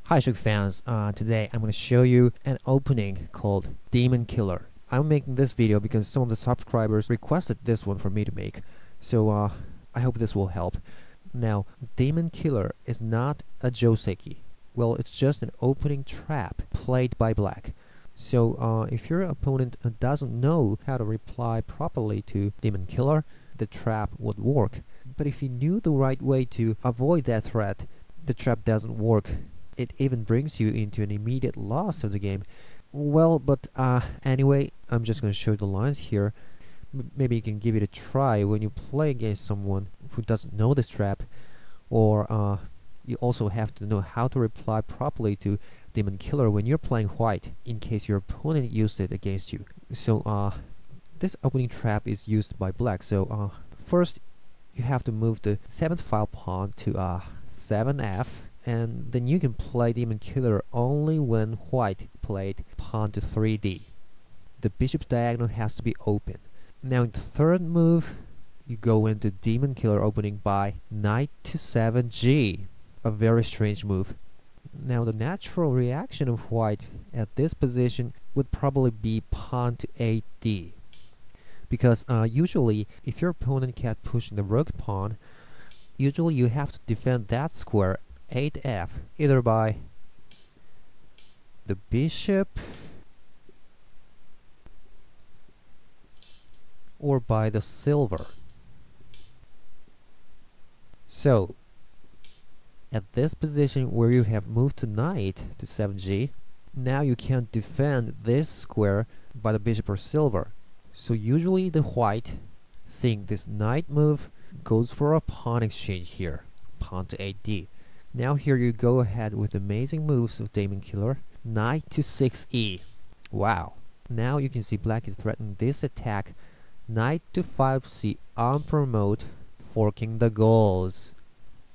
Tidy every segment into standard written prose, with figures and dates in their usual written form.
Hi Shogi fans, today I'm going to show you an opening called Demon Killer. I'm making this video because some of the subscribers requested this one for me to make, so I hope this will help. Now, Demon Killer is not a joseki. Well, it's just an opening trap played by black. So if your opponent doesn't know how to reply properly to Demon Killer, the trap would work. But if you knew the right way to avoid that threat, the trap doesn't work. It even brings you into an immediate loss of the game. Well, but anyway, I'm just going to show you the lines here. Maybe you can give it a try when you play against someone who doesn't know this trap, or you also have to know how to reply properly to Demon Killer when you're playing white, in case your opponent used it against you. So this opening trap is used by black. So first you have to move the 7th file pawn to 7f, and then you can play Demon Killer only when white played pawn to 3d. The bishop's diagonal has to be open. Now in the third move, you go into Demon Killer opening by knight to 7g. A very strange move. Now the natural reaction of white at this position would probably be pawn to 8d. Because usually, if your opponent can't push the rook pawn, usually you have to defend that square 8f, either by the bishop or by the silver. So at this position where you have moved the knight to 7g, now you can't defend this square by the bishop or silver. So usually the white, seeing this knight move, goes for a pawn exchange here, pawn to 8d. Now here you go ahead with amazing moves of Demon Killer. Knight to 6e. Wow. Now you can see black is threatening this attack. Knight to 5c on promote, forking the goals.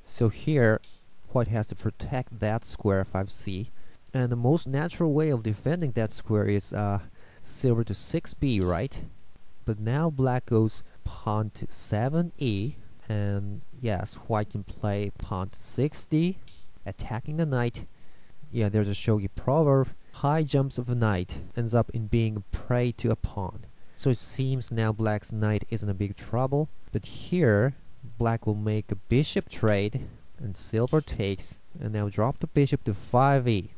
So here, white has to protect that square 5c. And the most natural way of defending that square is silver to 6b, right? But now black goes pawn to 7e. And yes, white can play pawn to 6d, attacking the knight. Yeah, there's a shogi proverb, high jumps of a knight ends up in being prey to a pawn. So it seems now black's knight is in a big trouble. But here, black will make a bishop trade, and silver takes, and now drop the bishop to 5e.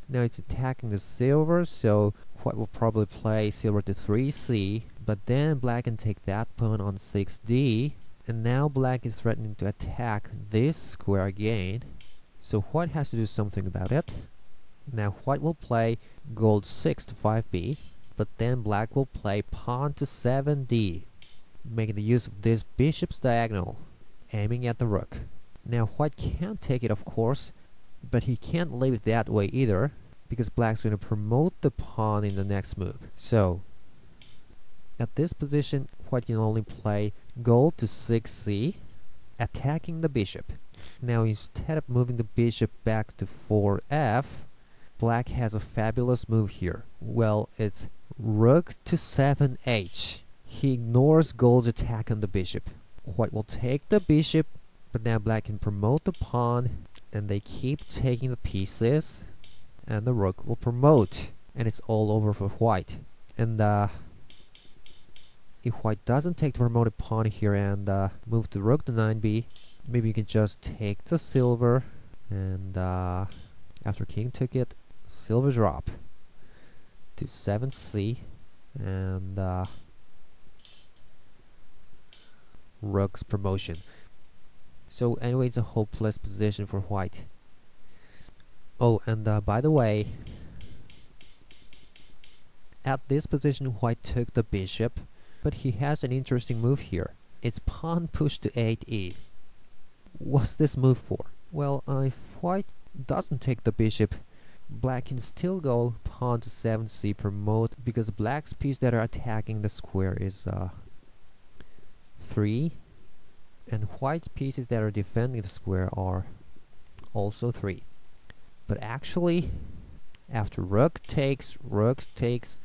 Now it's attacking the silver, so white will probably play silver to 3c, but then black can take that pawn on 6d. And now black is threatening to attack this square again. So white has to do something about it. Now white will play gold 6 to 5b, but then black will play pawn to 7d, making the use of this bishop's diagonal, aiming at the rook. Now white can't take it, of course, but he can't leave it that way either, because black's going to promote the pawn in the next move. So at this position, white can only play gold to 6c, attacking the bishop. Now instead of moving the bishop back to 4f, black has a fabulous move here. Well, it's rook to 7h. He ignores gold's attack on the bishop. White will take the bishop, but now black can promote the pawn, and they keep taking the pieces, and the rook will promote, and it's all over for white. And if white doesn't take the promoted pawn here and move the rook to 9b, maybe you can just take the silver, and after king took it, silver drop to 7c, and rook's promotion. So anyway, it's a hopeless position for white. Oh, and by the way, at this position white took the bishop, but he has an interesting move here. It's pawn push to 8e. What's this move for? Well, if white doesn't take the bishop, black can still go pawn to 7c promote, because black's piece that are attacking the square is 3, and white's pieces that are defending the square are also 3. But actually, after rook takes,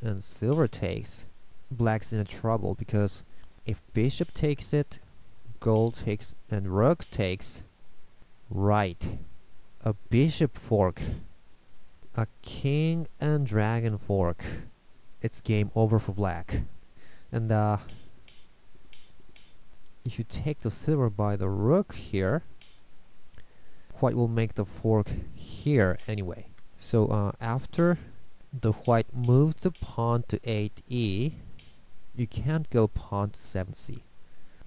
and silver takes, black's in trouble, because if bishop takes it, gold takes, and rook takes, right, a bishop fork a king and dragon fork. It's game over for black. And if you take the silver by the rook here, white will make the fork here anyway. So after the white moves the pawn to 8e, you can't go pawn to 7c.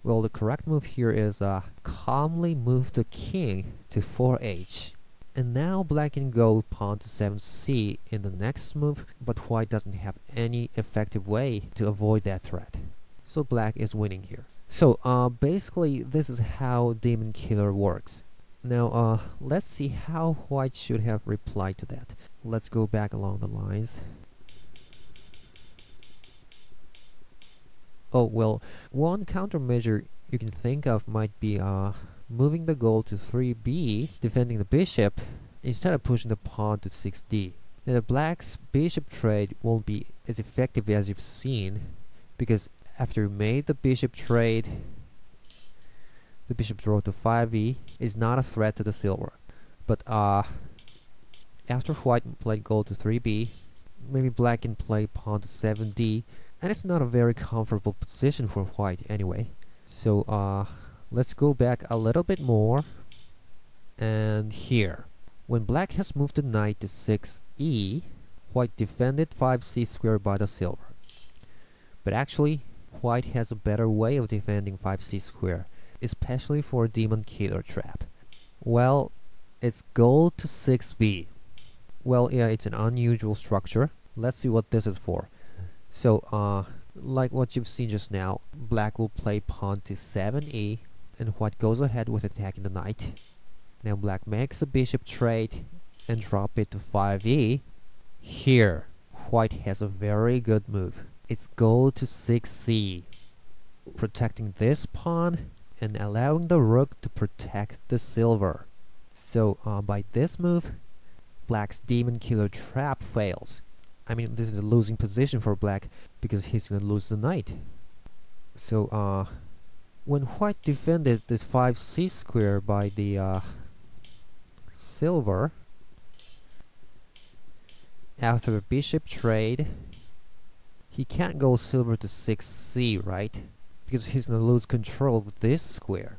Well, the correct move here is calmly move the king to 4h. And now black can go pawn to 7c in the next move, but white doesn't have any effective way to avoid that threat. So black is winning here. So basically this is how Demon Killer works. Now let's see how white should have replied to that. Let's go back along the lines. Oh well, one countermeasure you can think of might be moving the gold to 3b, defending the bishop, instead of pushing the pawn to 6d. Now the black's bishop trade won't be as effective as you've seen, because after you made the bishop trade, the bishop draw to 5e is not a threat to the silver. But after white played gold to 3b, maybe black can play pawn to 7d, and it's not a very comfortable position for white anyway. So let's go back a little bit more. And here, when black has moved the knight to 6e, white defended 5c squared by the silver. But actually, white has a better way of defending 5c square, especially for a Demon Killer trap. Well, it's gold to 6b. Well, yeah, it's an unusual structure. Let's see what this is for. So, like what you've seen just now, black will play pawn to 7e, and white goes ahead with attacking the knight. Now black makes a bishop trade and drop it to 5e. Here, white has a very good move. It's gold to 6c, protecting this pawn and allowing the rook to protect the silver. So by this move, black's Demon Killer trap fails. I mean, this is a losing position for black because he's gonna lose the knight. So when white defended this 5c square by the silver, after the bishop trade, he can't go silver to 6c, right? Because he's gonna lose control of this square,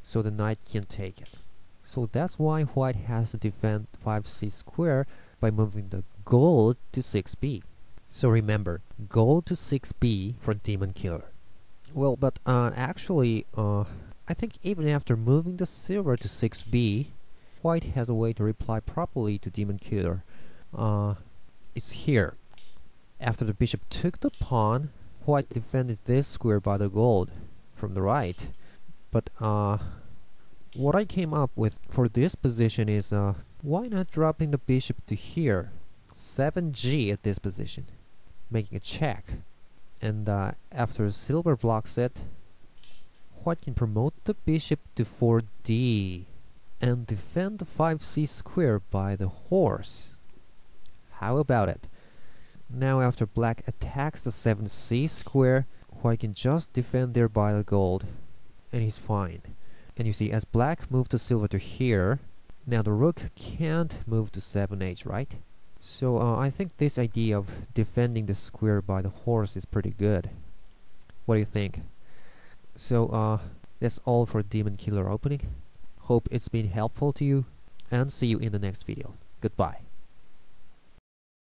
so the knight can't take it. So that's why white has to defend 5c square by moving the gold to 6b. So remember, gold to 6b for Demon Killer. Well, but actually, I think even after moving the silver to 6b, white has a way to reply properly to Demon Killer. It's here. After the bishop took the pawn, white defended this square by the gold from the right. But what I came up with for this position is why not dropping the bishop to here, 7g at this position, making a check. And after silver blocks it, white can promote the bishop to 4d and defend the 5c square by the horse. How about it? Now after black attacks the 7c square, white can just defend there by the gold, and he's fine. And you see, as black moved the silver to here, now the rook can't move to 7h, right? So I think this idea of defending the square by the horse is pretty good. What do you think? So that's all for Demon Killer opening. Hope it's been helpful to you, and see you in the next video. Goodbye.